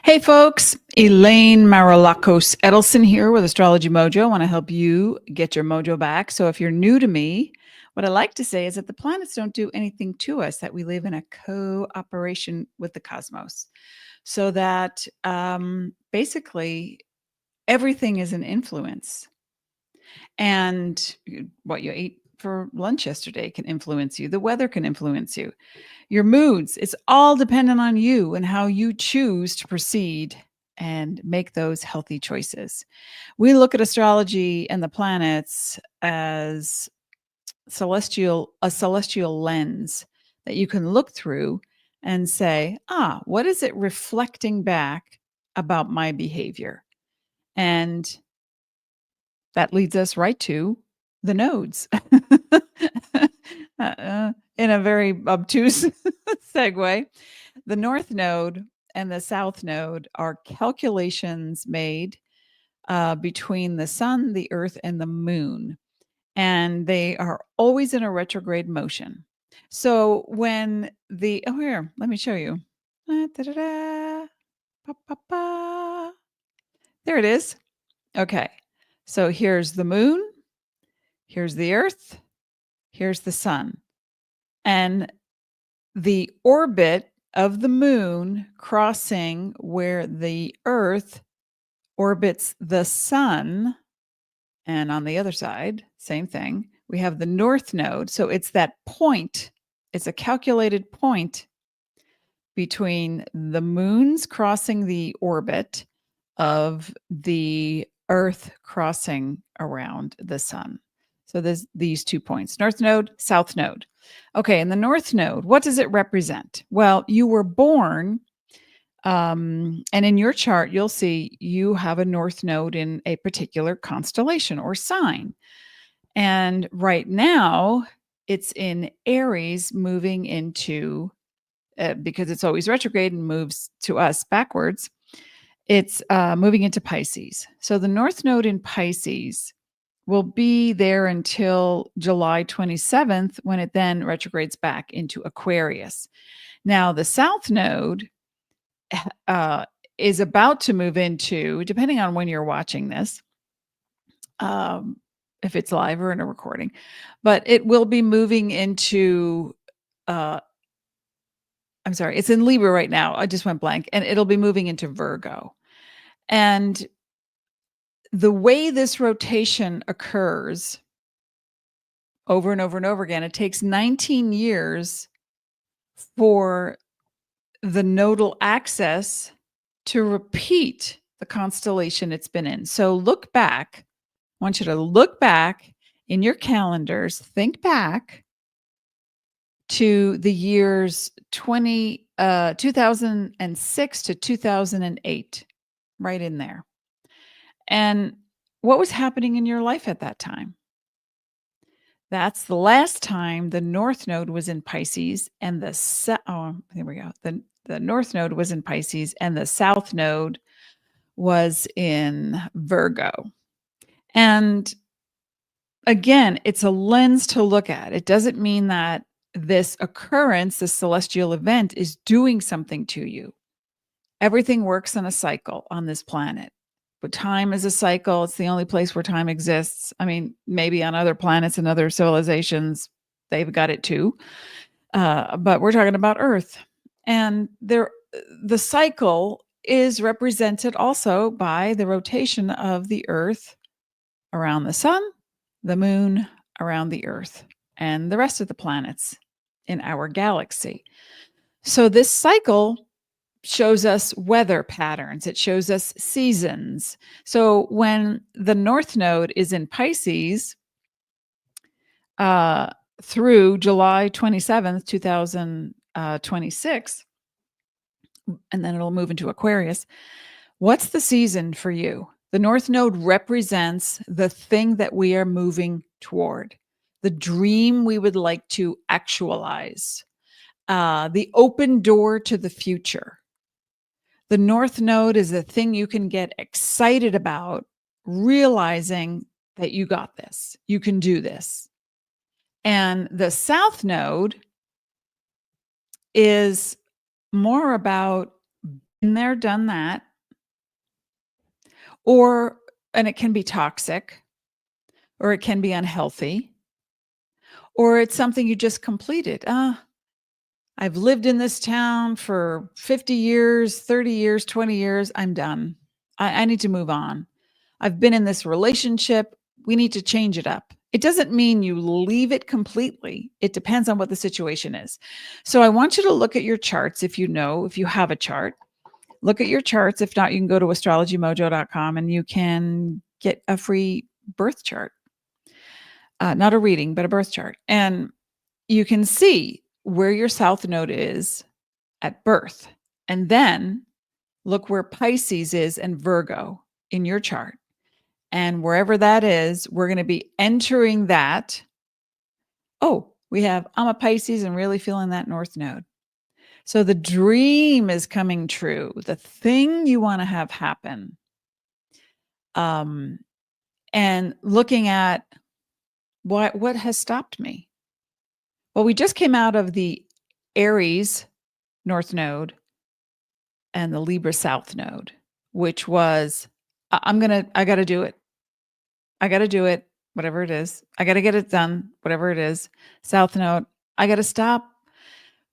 Hey folks, Elaine Marolakos Edelson here with AstrologyMojo. I want to help you get your mojo back. So if you're new to me, what I like to say is that the planets don't do anything to us, that we live in a cooperation with the cosmos. So that basically everything is an influence. And what you ate for lunch yesterday can influence you. The weather can influence you. Your moods, it's all dependent on you and how you choose to proceed and make those healthy choices. We look at astrology and the planets as a celestial lens that you can look through and say, what is it reflecting back about my behavior? And that leads us right to the nodes. In a very obtuse segue, the North Node and the South Node are calculations made between the Sun, the Earth, and the Moon. And they are always in a retrograde motion. So when here, let me show you. Da-da-da, pa-pa-pa. There it is. Okay. So here's the Moon, here's the Earth, here's the Sun. And the orbit of the Moon crossing where the Earth orbits the Sun. And on the other side, same thing, we have the North Node. So it's that point, it's a calculated point between the Moon's crossing the orbit of the Earth crossing around the Sun. So there's these 2 points, North Node, South Node. Okay, and the North Node, what does it represent? Well, you were born, and in your chart, you'll see you have a North Node in a particular constellation or sign. And right now, it's in Aries moving into, because it's always retrograde and moves to us backwards, it's moving into Pisces. So the North Node in Pisces will be there until July 27th, when it then retrogrades back into Aquarius. Now, the South Node is about to move into, depending on when you're watching this, if it's live or in a recording, but it will be moving into, I'm sorry, it's in Libra right now. I just went blank, and it'll be moving into Virgo. And the way this rotation occurs over and over and over again, it takes 19 years for the nodal axis to repeat the constellation it's been in. So look back. I want you to look back in your calendars, think back to the years 2006 to 2008, right in there. And what was happening in your life at that time? That's the last time the North Node was in Pisces, and there we go. The North Node was in Pisces, and the South Node was in Virgo. And again, it's a lens to look at. It doesn't mean that this occurrence, this celestial event, is doing something to you. Everything works in a cycle on this planet. But time is a cycle. It's the only place where time exists. I mean, maybe on other planets and other civilizations, they've got it too. But we're talking about Earth. And the cycle is represented also by the rotation of the Earth around the Sun, the Moon around the Earth, and the rest of the planets in our galaxy. So this cycle shows us weather patterns. It shows us seasons. So when the North Node is in Pisces through July 27th, 2026, and then it'll move into Aquarius, what's the season for you? The North Node represents the thing that we are moving toward, the dream we would like to actualize, the open door to the future. The North Node is the thing you can get excited about, realizing that you got this, you can do this. And the South Node is more about Been there, done that. Or, and it can be toxic, or it can be unhealthy, or it's something you just completed. I've lived in this town for 50 years, 30 years, 20 years. I'm done. I need to move on. I've been in this relationship. We need to change it up. It doesn't mean you leave it completely. It depends on what the situation is. So I want you to look at your charts if you have a chart. Look at your charts. If not, you can go to astrologymojo.com and you can get a free birth chart. Not a reading, but a birth chart. And you can see where your South Node is at birth. And then look where Pisces is and Virgo in your chart. And wherever that is, we're going to be entering that. Oh, I'm a Pisces and really feeling that North Node. So the dream is coming true, the thing you want to have happen. And looking at what has stopped me. Well, we just came out of the Aries North Node and the Libra South Node, which was, I got to do it. I got to do it, whatever it is. I got to get it done, whatever it is. South Node, I got to stop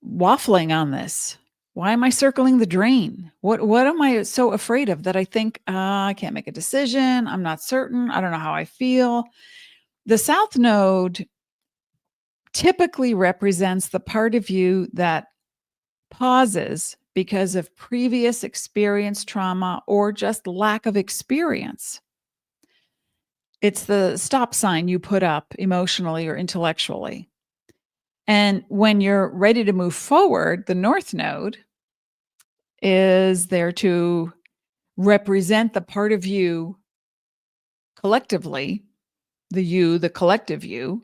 waffling on this. Why am I circling the drain? What am I so afraid of that I think I can't make a decision? I'm not certain. I don't know how I feel. The South Node typically represents the part of you that pauses because of previous experience, trauma, or just lack of experience. It's the stop sign you put up emotionally or intellectually. And when you're ready to move forward, the North Node is there to represent the part of you collectively, the collective you,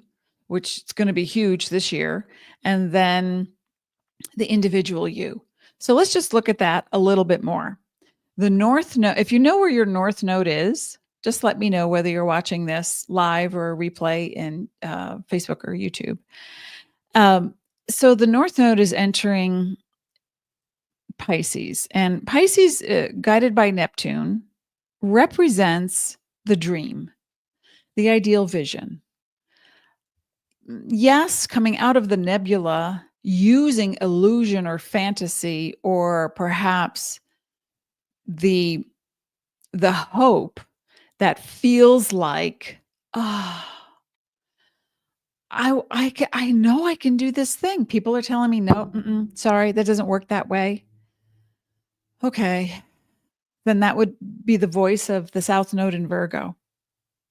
which is going to be huge this year, and then the individual you. So let's just look at that a little bit more. The North Node, if you know where your North Node is, just let me know whether you're watching this live or a replay in Facebook or YouTube. So the North Node is entering Pisces, and Pisces, guided by Neptune, represents the dream, the ideal vision. Yes, coming out of the nebula, using illusion or fantasy, or perhaps the hope that feels like, I know I can do this thing. People are telling me, no, sorry, that doesn't work that way. Okay, then that would be the voice of the South Node in Virgo.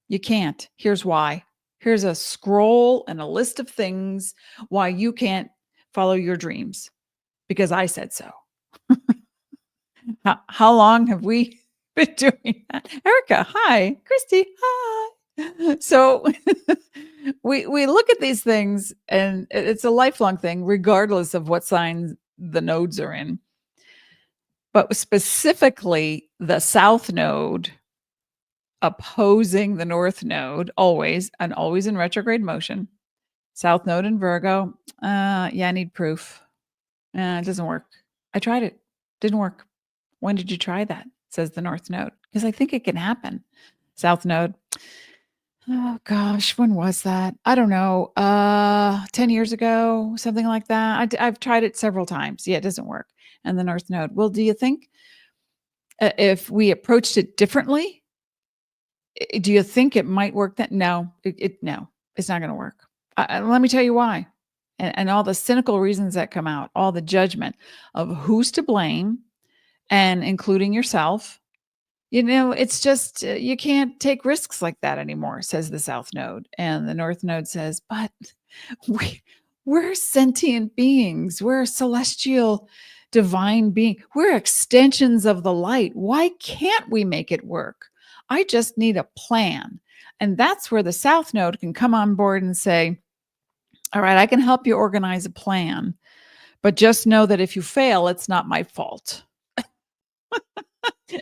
You can't. Here's why. Here's a scroll and a list of things why you can't follow your dreams, because I said so. How long have we been doing that? Erica, hi. Christy, hi. So we look at these things, and it's a lifelong thing, regardless of what sign the nodes are in. But specifically, the South Node opposing the North Node, always in retrograde motion. South Node in Virgo. I need proof. It doesn't work. I tried it. Didn't work. When did you try that? Says the North Node. Because I think it can happen. South Node. Oh gosh, when was that? I don't know. 10 years ago, something like that. I've tried it several times. Yeah, it doesn't work. And the North Node. Well, do you think if we approached it differently, do you think it might work? That no, no, it's not going to work. Let me tell you why. And all the cynical reasons that come out, all the judgment of who's to blame, and including yourself. It's just, you can't take risks like that anymore, says the South Node. And the North Node says, but we're sentient beings. We're celestial, divine being. We're extensions of the light. Why can't we make it work? I just need a plan. And that's where the South Node can come on board and say, all right, I can help you organize a plan, but just know that if you fail, it's not my fault.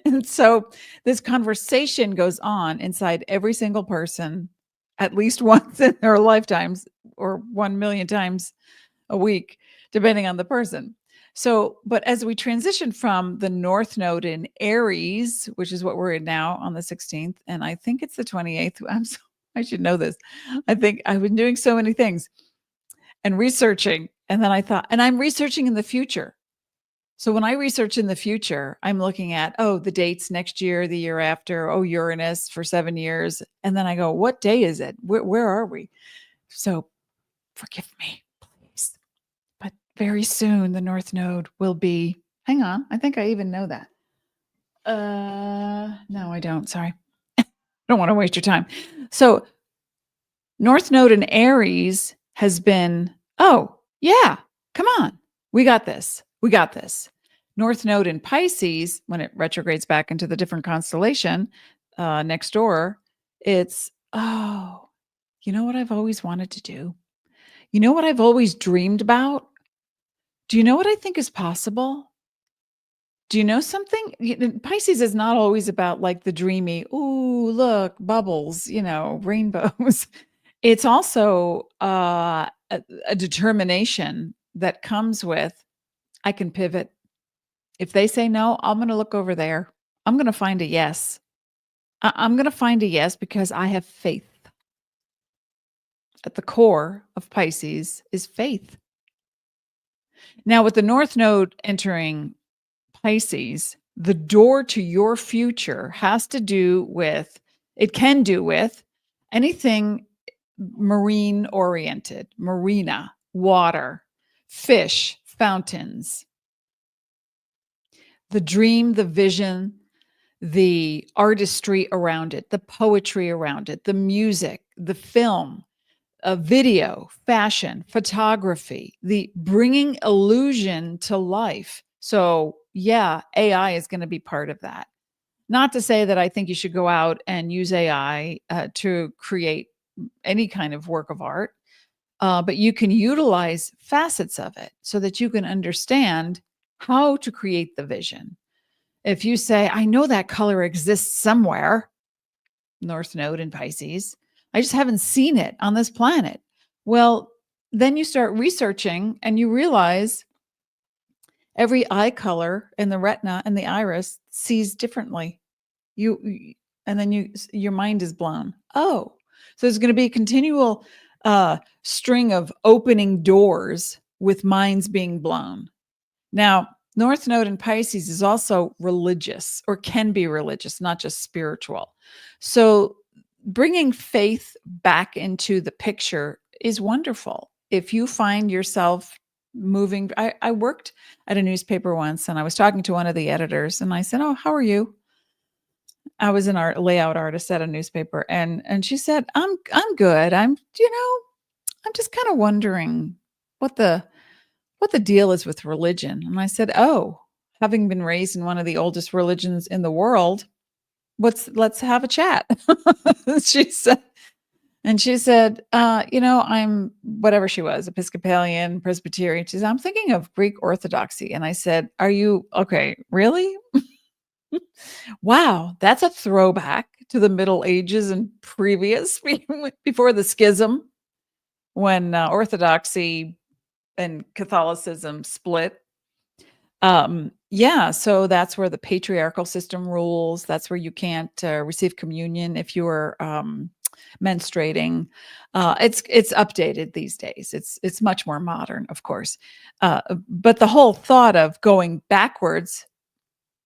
And so this conversation goes on inside every single person at least once in their lifetimes, or 1 million times a week, depending on the person. So, but as we transition from the North Node in Aries, which is what we're in now on the 16th, and I think it's the 28th. I should know this. I think I've been doing so many things and researching. And then I thought, and I'm researching in the future. So when I research in the future, I'm looking at, oh, the dates next year, the year after, oh, Uranus for 7 years. And then I go, what day is it? Where are we? So forgive me, please. But very soon the North Node will be, hang on, I think I even know that. No, I don't. Sorry. I don't want to waste your time. So North Node in Aries has been, oh, yeah, come on. We got this. We got this. North Node in Pisces, when it retrogrades back into the different constellation next door, it's, oh, you know what I've always wanted to do? You know what I've always dreamed about? Do you know what I think is possible? Do you know something? Pisces is not always about like the dreamy, ooh, look, bubbles, rainbows. It's also a determination that comes with, I can pivot. If they say no, I'm going to look over there. I'm going to find a yes. I'm going to find a yes because I have faith. At the core of Pisces is faith. Now, with the North Node entering Pisces, the door to your future has to do with, it can do with anything marine oriented, marina, water, fish, fountains, the dream, the vision, the artistry around it, the poetry around it, the music, the film, video, fashion, photography, the bringing illusion to life. So, yeah, AI is going to be part of that. Not to say that I think you should go out and use AI to create any kind of work of art, but you can utilize facets of it so that you can understand how to create the vision. If you say, I know that color exists somewhere, North Node in Pisces, I just haven't seen it on this planet. Well, then you start researching and you realize every eye color in the retina and the iris sees differently. And then your mind is blown. Oh, so there's going to be a continual string of opening doors with minds being blown. Now, North Node in Pisces is also religious, or can be religious, not just spiritual. So bringing faith back into the picture is wonderful. If you find yourself moving, I worked at a newspaper once and I was talking to one of the editors and I said, oh, how are you? I was an layout artist at a newspaper, and she said, I'm good. I'm just kind of wondering what the deal is with religion. And I said, oh, having been raised in one of the oldest religions in the world, let's have a chat. she said, I'm whatever she was, Episcopalian, Presbyterian. She said, I'm thinking of Greek Orthodoxy. And I said, are you okay? Really? Wow, that's a throwback to the Middle Ages and previous, before the schism, when Orthodoxy and Catholicism split. Yeah, so that's where the patriarchal system rules. That's where you can't receive communion if you're menstruating. It's updated these days. It's much more modern, of course. But the whole thought of going backwards,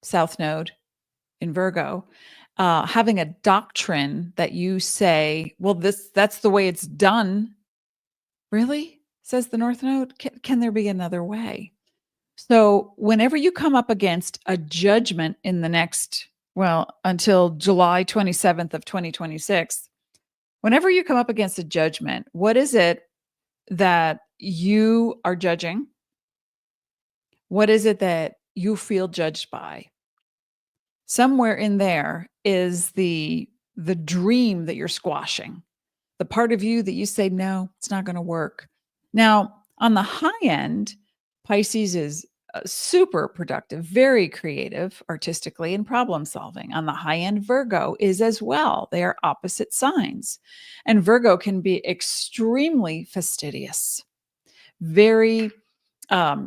South Node in Virgo, having a doctrine that you say, well, that's the way it's done. Really? Says the North Node. Can there be another way? So whenever you come up against a judgment in the next, until July 27th of 2026, whenever you come up against a judgment, what is it that you are judging? What is it that you feel judged by? Somewhere in there is the dream that you're squashing, the part of you that you say, no, it's not going to work. Now, on the high end, Pisces is super productive, very creative artistically and problem solving. On the high end, Virgo is as well. They are opposite signs. And Virgo can be extremely fastidious, very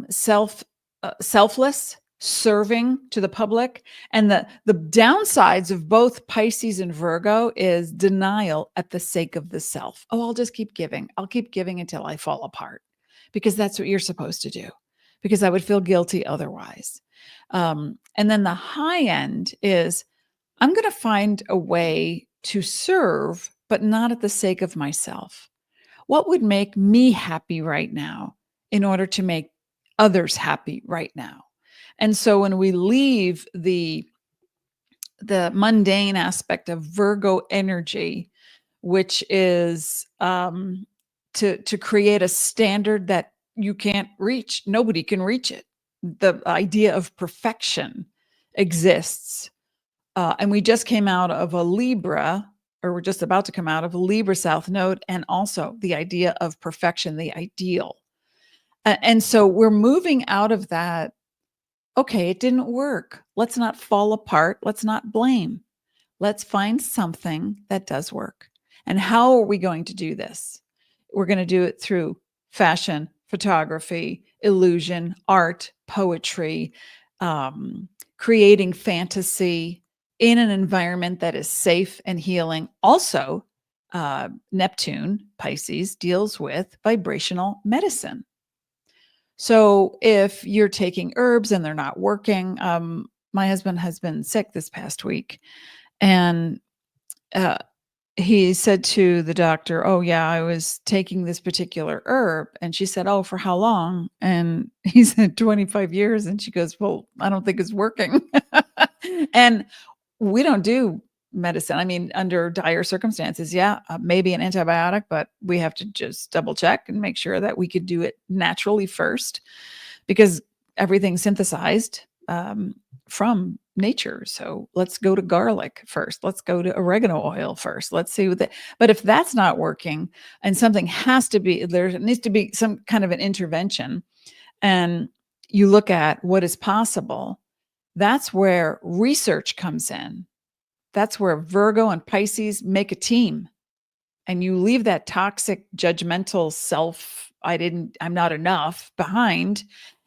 self selfless, serving to the public. And the downsides of both Pisces and Virgo is denial at the sake of the self. Oh, I'll just keep giving. I'll keep giving until I fall apart, because that's what you're supposed to do, because I would feel guilty otherwise. And then the high end is, I'm going to find a way to serve, but not at the sake of myself. What would make me happy right now in order to make others happy right now? And so when we leave the mundane aspect of Virgo energy, which is to create a standard that you can't reach, nobody can reach it. The idea of perfection exists. And we just came out of a Libra, or we're just about to come out of a Libra South Node, and also the idea of perfection, the ideal. And so we're moving out of that. Okay, it didn't work. Let's not fall apart. Let's not blame. Let's find something that does work. And how are we going to do this? We're going to do it through fashion, photography, illusion, art, poetry, creating fantasy in an environment that is safe and healing. Also, Neptune, Pisces, deals with vibrational medicine. So if you're taking herbs and they're not working, my husband has been sick this past week, and he said to the doctor, "Oh yeah, I was taking this particular herb." And she said, "Oh, for how long?" And he said, 25 years. And she goes, "Well, I don't think it's working." And we don't do medicine. I mean, under dire circumstances, yeah, maybe an antibiotic, but we have to just double check and make sure that we could do it naturally first, because everything's synthesized from nature. So let's go to garlic first. Let's go to oregano oil first. Let's see what that. But if that's not working, and something has to be, there needs to be some kind of an intervention, and you look at what is possible, that's where research comes in. That's where Virgo and Pisces make a team, and you leave that toxic, judgmental self, I'm not enough behind.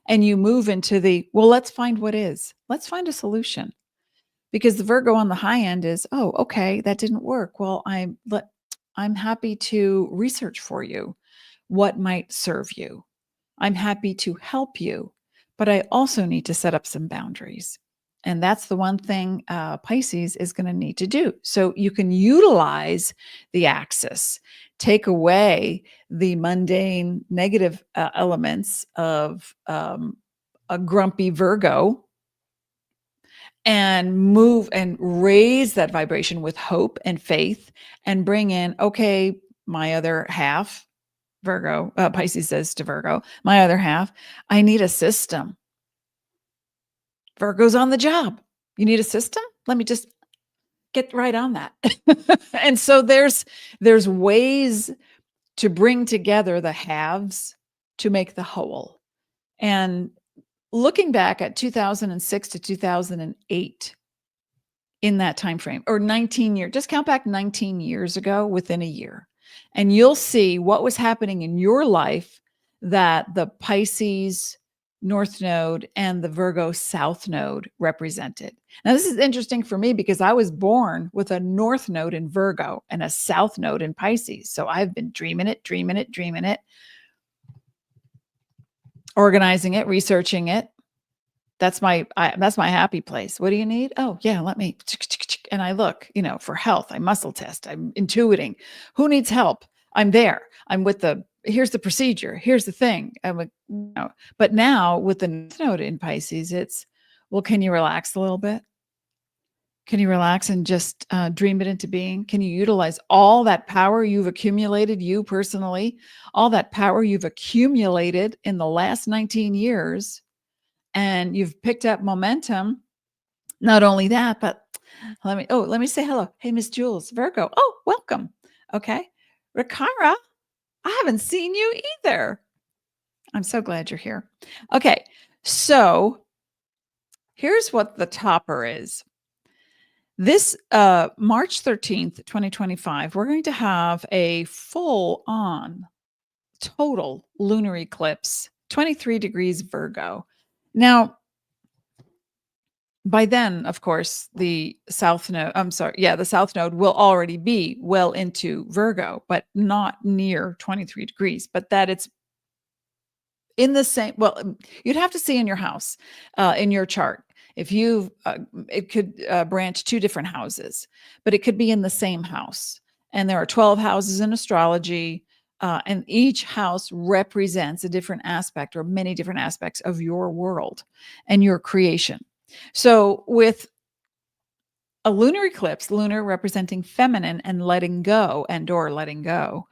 And you move into well, let's find what is. Let's find a solution. Because the Virgo on the high end is, oh, okay, that didn't work. Well, I'm happy to research for you what might serve you. I'm happy to help you, but I also need to set up some boundaries. And that's the one thing Pisces is going to need to do. So you can utilize the axis, take away the mundane negative elements of a grumpy Virgo, and move and raise that vibration with hope and faith, and bring in, okay, my other half, Virgo, Pisces says to Virgo, my other half, I need a system. Virgo's on the job. You need a system? Let me just get right on that. And so there's ways to bring together the halves to make the whole. And looking back at 2006 to 2008, in that time frame, or 19 years, just count back 19 years ago within a year, and you'll see what was happening in your life that the Pisces North Node and the Virgo South Node represented. Now, this is interesting for me because I was born with a North Node in Virgo and a South Node in Pisces. So I've been dreaming it, organizing it, researching it. That's my happy place. What do you need? Oh, yeah, let me. And I look, for health. I muscle test. I'm intuiting. Who needs help? I'm there. I'm with here's the procedure. Here's the thing. I'm like, But now with the North Node in Pisces, it's, well, can you relax a little bit? Can you relax and just dream it into being? Can you utilize all that power you've accumulated, you personally, all that power you've accumulated in the last 19 years? And you've picked up momentum. Not only that, but let me say hello. Hey, Miss Jules, Virgo. Oh, welcome. Okay. Rakara, I haven't seen you either. I'm so glad you're here. Okay. So here's what the topper is. This March 13th, 2025, we're going to have a full-on total lunar eclipse, 23 degrees Virgo. Now, by then, of course, the South Node, the South Node will already be well into Virgo, but not near 23 degrees, but that it's in the same, you'd have to see in your house, in your chart. If you, it could branch two different houses, but it could be in the same house. And there are 12 houses in astrology, and each house represents a different aspect or many different aspects of your world and your creation. So with a lunar eclipse, lunar representing feminine and letting go or letting go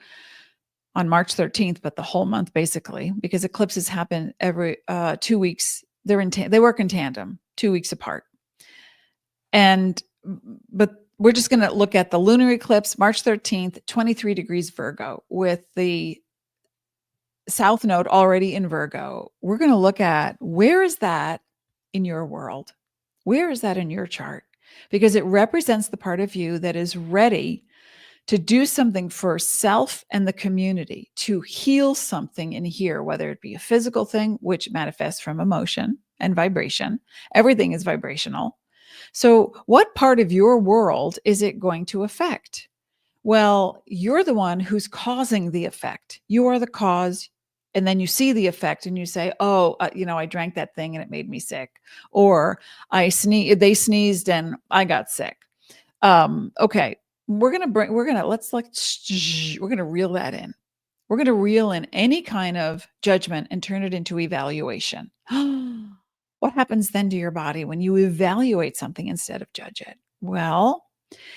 on March 13th, but the whole month basically, because eclipses happen every 2 weeks. They work in tandem, 2 weeks apart. But we're just going to look at the lunar eclipse, March 13th, 23 degrees Virgo, with the South Node already in Virgo. We're going to look at where is that in your world? Where is that in your chart? Because it represents the part of you that is ready to do something for self and the community, to heal something in here, whether it be a physical thing, which manifests from emotion and vibration. Everything is vibrational. So what part of your world is it going to affect? Well, you're the one who's causing the effect. You are the cause. And then you see the effect and you say, oh, I drank that thing and it made me sick. Or they sneezed and I got sick. Okay. We're going to reel that in. We're going to reel in any kind of judgment and turn it into evaluation. What happens then to your body when you evaluate something instead of judge it? Well,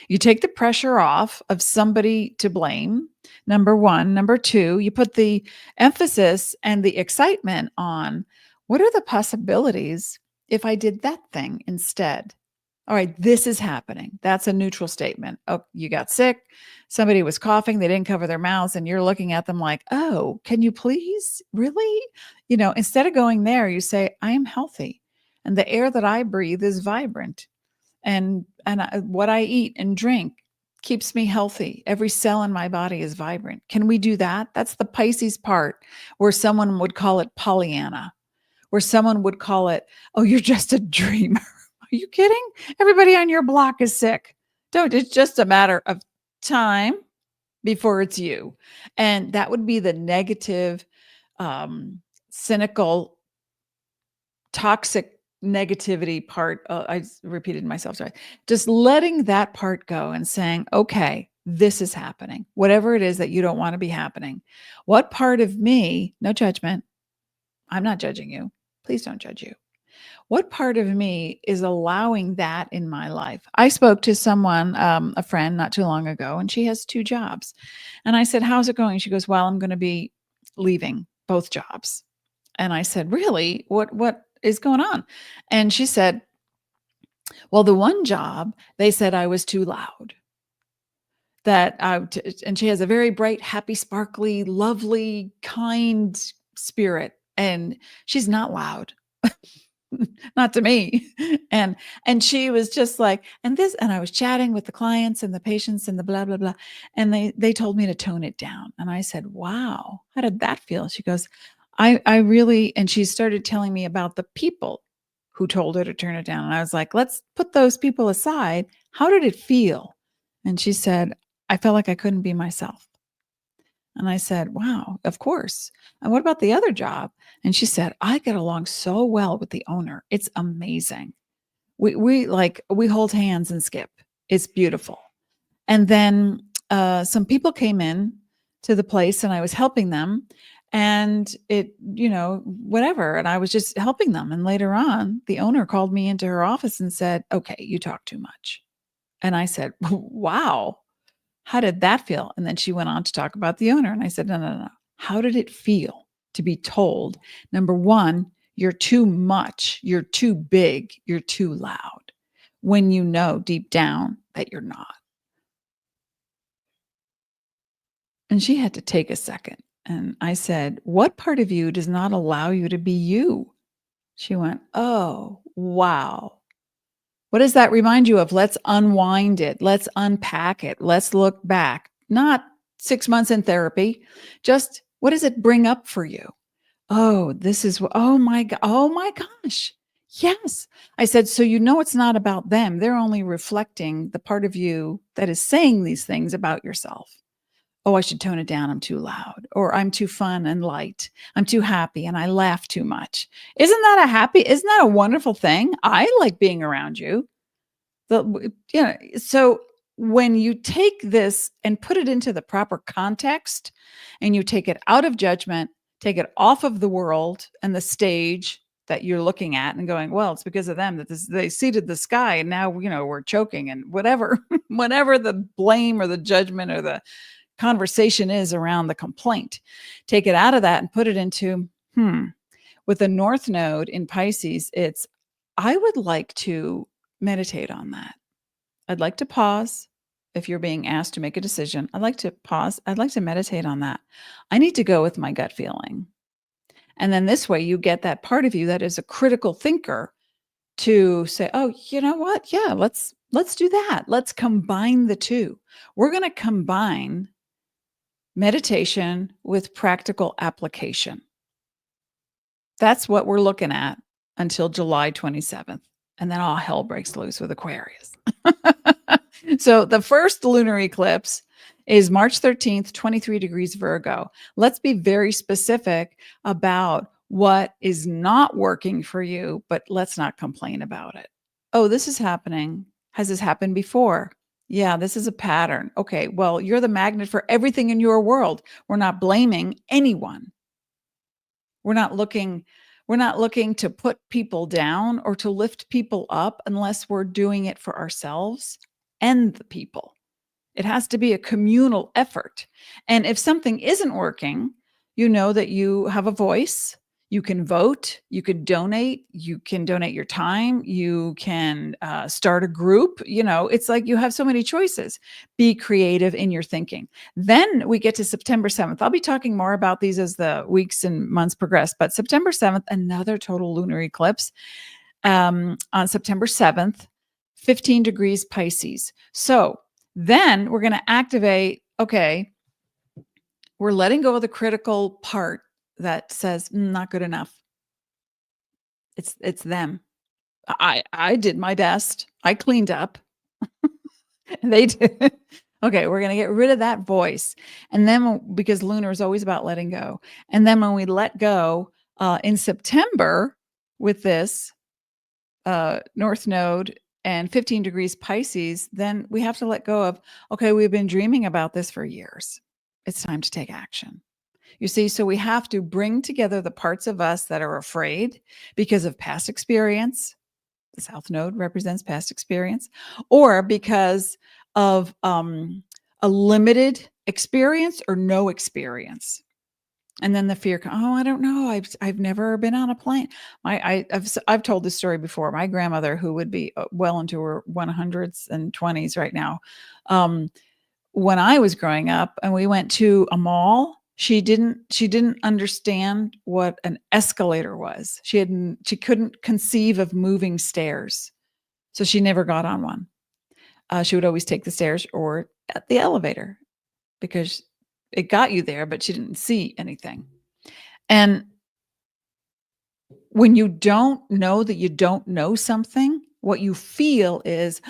you take the pressure off of somebody to blame, number one. Number two, you put the emphasis and the excitement on what are the possibilities if I did that thing instead? All right, this is happening. That's a neutral statement. Oh, you got sick. Somebody was coughing. They didn't cover their mouths. And you're looking at them like, oh, can you please? Really? Instead of going there, you say, I am healthy. And the air that I breathe is vibrant. And what I eat and drink keeps me healthy. Every cell in my body is vibrant. Can we do that? That's the Pisces part, where someone would call it Pollyanna, where someone would call it, oh, you're just a dreamer. Are you kidding? Everybody on your block is sick. It's just a matter of time before it's you. And that would be the negative, cynical, toxic negativity part. I repeated myself, sorry. Just letting that part go and saying, okay, this is happening. Whatever it is that you don't want to be happening. What part of me, no judgment. I'm not judging you. Please don't judge you. What part of me is allowing that in my life? I spoke to someone, a friend not too long ago, and she has 2 jobs. And I said, how's it going? She goes, well, I'm going to be leaving both jobs. And I said, really? What is going on? And she said, well, the one job, they said I was too loud. And she has a very bright, happy, sparkly, lovely, kind spirit. And she's not loud. Not to me. And she was just like, and I was chatting with the clients and the patients and the blah, blah, blah. And they told me to tone it down. And I said, wow, how did that feel? She goes, I really, and she started telling me about the people who told her to turn it down. And I was like, let's put those people aside. How did it feel? And she said, I felt like I couldn't be myself. And I said, wow, of course. And what about the other job? And she said, I get along so well with the owner. It's amazing. We hold hands and skip. It's beautiful. And then some people came in to the place and I was helping them and whatever. And I was just helping them. And later on, the owner called me into her office and said, okay, you talk too much. And I said, wow. How did that feel? And then she went on to talk about the owner. And I said, no. How did it feel to be told, number one, you're too much, you're too big, you're too loud, when you know deep down that you're not? And she had to take a second. And I said, what part of you does not allow you to be you? She went, oh, wow. What does that remind you of? Let's unwind it. Let's unpack it. Let's look back. Not 6 months in therapy. Just what does it bring up for you? Oh, this is, oh my God. Oh my gosh. Yes. I said, so it's not about them. They're only reflecting the part of you that is saying these things about yourself. Oh, I should tone it down. I'm too loud, or I'm too fun and light. I'm too happy and I laugh too much. Isn't that a wonderful thing? I like being around you. So when you take this and put it into the proper context and you take it out of judgment, take it off of the world and the stage that you're looking at and going, well, it's because of them that they seeded the sky and now, we're choking and whatever, whatever the blame or the judgment or the conversation is around the complaint, take it out of that and put it into, with the North Node in Pisces, I would like to meditate on that. I'd like to pause. If you're being asked to make a decision, I'd like to pause. I'd like to meditate on that. I need to go with my gut feeling. And then this way you get that part of you that is a critical thinker to say, oh, you know what? Yeah, let's do that. Let's combine the two. We're going to combine meditation with practical application. That's what we're looking at until July 27th. And then all hell breaks loose with Aquarius. So the first lunar eclipse is March 13th, 23 degrees Virgo. Let's be very specific about what is not working for you, but let's not complain about it. Oh, this is happening. Has this happened before? Yeah, this is a pattern. Okay, well, you're the magnet for everything in your world. We're not blaming anyone. We're not looking to put people down or to lift people up unless we're doing it for ourselves and the people. It has to be a communal effort. And if something isn't working, you know that you have a voice. You can vote. You can donate. You can donate your time. You can start a group. It's like you have so many choices. Be creative in your thinking. Then we get to September 7th. I'll be talking more about these as the weeks and months progress. But September 7th, another total lunar eclipse on September 7th, 15 degrees Pisces. So then we're going to activate, okay, we're letting go of the critical part that says, not good enough. It's them. I did my best. I cleaned up. They did. Okay, we're going to get rid of that voice. And then, because lunar is always about letting go. And then when we let go in September with this North Node and 15 degrees Pisces, then we have to let go of, okay, we've been dreaming about this for years. It's time to take action. You see, so we have to bring together the parts of us that are afraid because of past experience. The South Node represents past experience, or because of a limited experience or no experience. And then the fear, oh, I don't know. I've never been on a plane. I've told this story before. My grandmother, who would be well into her 100s and 20s right now, when I was growing up and we went to a mall, she didn't understand what an escalator was. She couldn't conceive of moving stairs, so she never got on one. She would always take the stairs or at the elevator because it got you there, but she didn't see anything. And when you don't know that you don't know something, what you feel is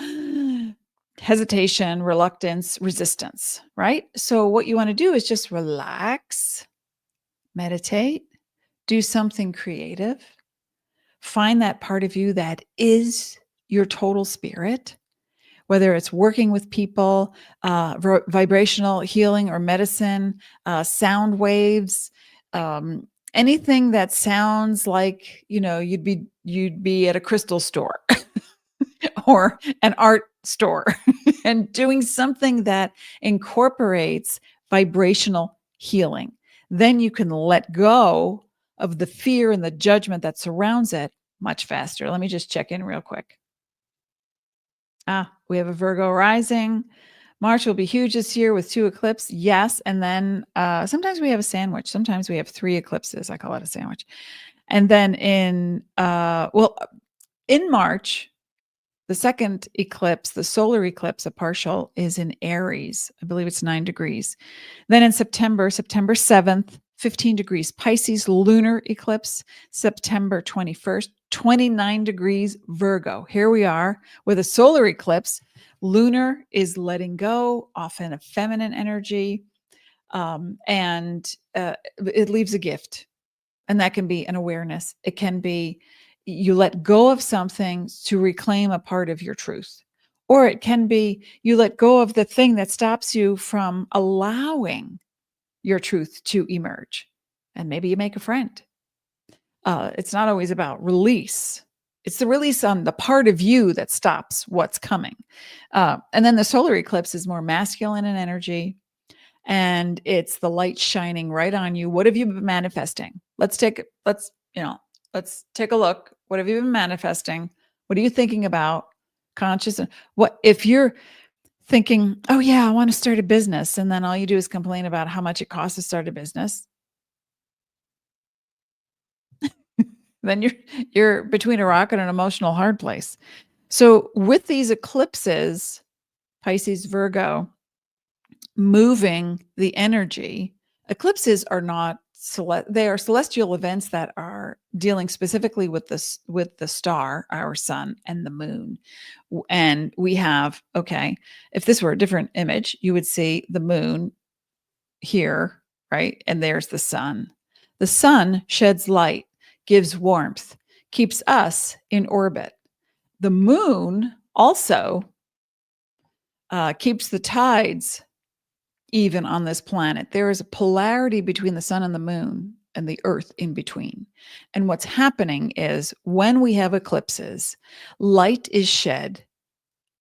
hesitation, reluctance, resistance, right? So what you want to do is just relax, meditate, do something creative, find that part of you that is your total spirit, whether it's working with people, vibrational healing or medicine, sound waves, anything that sounds like, you'd be at a crystal store or an art store and doing something that incorporates vibrational healing. Then you can let go of the fear and the judgment that surrounds it much faster. Let me just check in real quick. We have a Virgo rising. March will be huge this year with 2 eclipses. Yes. And then sometimes we have a sandwich. Sometimes we have 3 eclipses. I call it a sandwich. And then in March, the second eclipse, the solar eclipse, a partial, is in Aries. I believe it's 9 degrees. Then in September 7th, 15 degrees Pisces lunar eclipse, September 21st, 29 degrees Virgo. Here we are with a solar eclipse. Lunar is letting go, often a feminine energy, and it leaves a gift. And that can be an awareness. It can be you let go of something to reclaim a part of your truth. Or it can be you let go of the thing that stops you from allowing your truth to emerge. And maybe you make a friend. It's not always about release. It's the release on the part of you that stops what's coming. And then the solar eclipse is more masculine in energy, and it's the light shining right on you. What have you been manifesting? Let's take a look. What have you been manifesting? What are you thinking about? Conscious. What if you're thinking, oh yeah, I want to start a business, and then all you do is complain about how much it costs to start a business? Then you're between a rock and an emotional hard place. So with these eclipses, Pisces, Virgo, moving the energy, eclipses are not they are celestial events that are dealing specifically with the star, our sun, and the moon. And we have, okay, if this were a different image, you would see the moon here, right? And there's the sun. The sun sheds light, gives warmth, keeps us in orbit. The moon also keeps the tides even on this planet. There is a polarity between the sun and the moon and the earth in between. And what's happening is when we have eclipses, light is shed,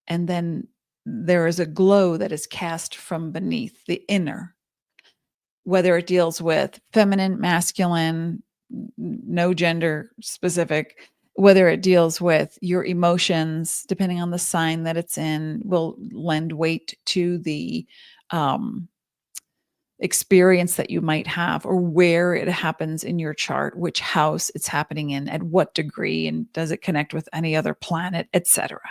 and then there is a glow that is cast from beneath the inner, whether it deals with feminine, masculine, no gender specific, whether it deals with your emotions, depending on the sign that it's in, will lend weight to the experience that you might have, or where it happens in your chart, which house it's happening in, at what degree, and does it connect with any other planet, etc.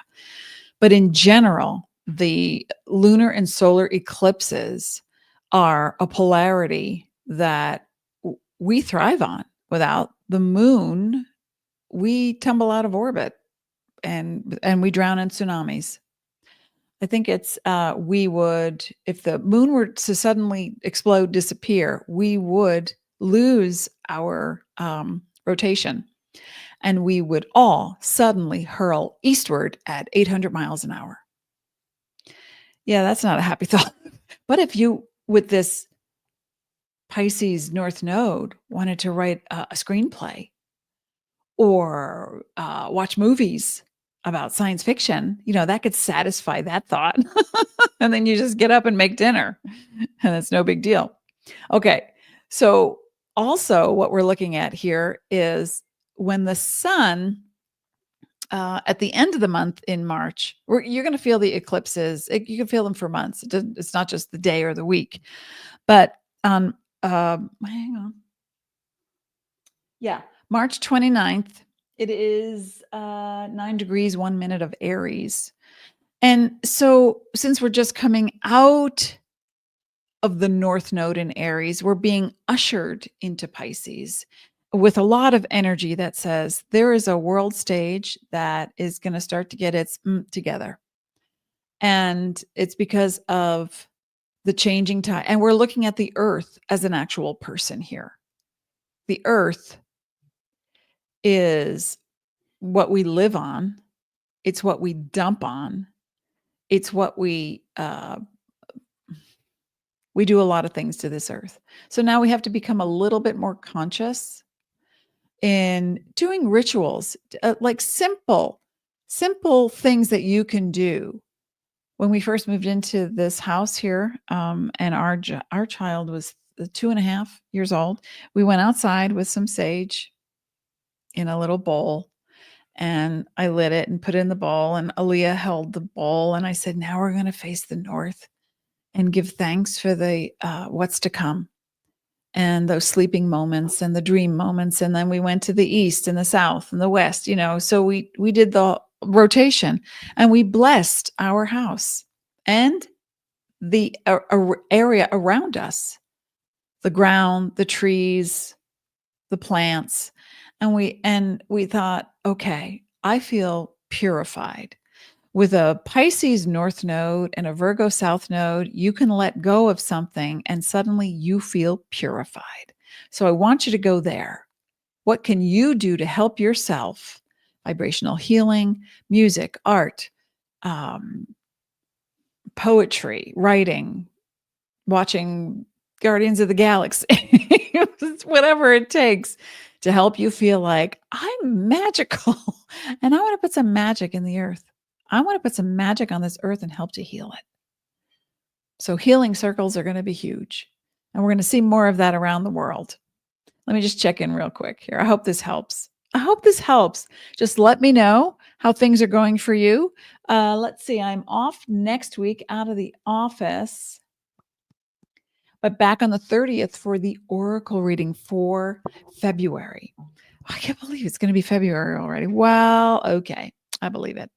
But in general, the lunar and solar eclipses are a polarity that we thrive on. Without the moon, we tumble out of orbit and we drown in tsunamis. I think it's we would, if the moon were to suddenly explode, disappear, we would lose our rotation, and we would all suddenly hurl eastward at 800 miles an hour. Yeah, that's not a happy thought. But if you, with this Pisces North Node, wanted to write a screenplay or watch movies about science fiction, that could satisfy that thought. And then you just get up and make dinner, and it's no big deal. Okay. So also what we're looking at here is when the sun, at the end of the month in March, you're going to feel the eclipses. You can feel them for months. It's not just the day or the week. But on, hang on. Yeah, March 29th, it is 9 degrees, 1 minute of Aries. And so since we're just coming out of the North Node in Aries, we're being ushered into Pisces with a lot of energy that says there is a world stage that is going to start to get its together. And it's because of the changing time. And we're looking at the earth as an actual person here. The earth is what we live on. It's what we dump on. It's what we do a lot of things to this earth. So now we have to become a little bit more conscious in doing rituals, like simple things that you can do. When we first moved into this house here, and our child was 2.5 years old, we went outside with some sage in a little bowl, and I lit it and put it in the bowl, and Aaliyah held the bowl, and I said, now we're going to face the north and give thanks for the what's to come, and those sleeping moments and the dream moments. And then we went to the east and the south and the west, so we did the rotation, and we blessed our house and the area around us, the ground, the trees, the plants. And we thought, okay, I feel purified. With a Pisces North Node and a Virgo South Node, you can let go of something and suddenly you feel purified. So I want you to go there. What can you do to help yourself? Vibrational healing, music, art, poetry, writing, watching Guardians of the Galaxy, whatever it takes to help you feel like I'm magical and I want to put some magic in the earth. I want to put some magic on this earth and help to heal it. So healing circles are going to be huge. And we're going to see more of that around the world. Let me just check in real quick here. I hope this helps. I hope this helps. Just let me know how things are going for you. Let's see. I'm off next week out of the office, but back on the 30th for the Oracle reading for February. I can't believe it's going to be February already. Well, okay. I believe it.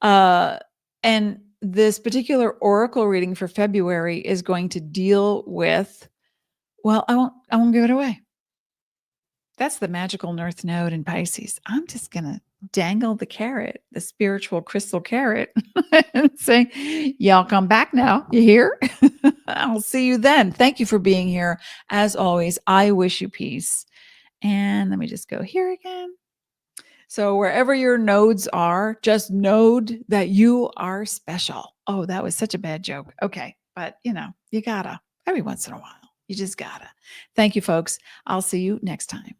And this particular Oracle reading for February is going to deal with, well, I won't give it away. That's the magical North Node in Pisces. I'm just going to dangle the carrot, the spiritual crystal carrot, and say, y'all come back now. You hear? I'll see you then. Thank you for being here. As always, I wish you peace. And let me just go here again. So wherever your nodes are, just node that you are special. Oh, that was such a bad joke. Okay. But you gotta, every once in a while, you just gotta. Thank you, folks. I'll see you next time.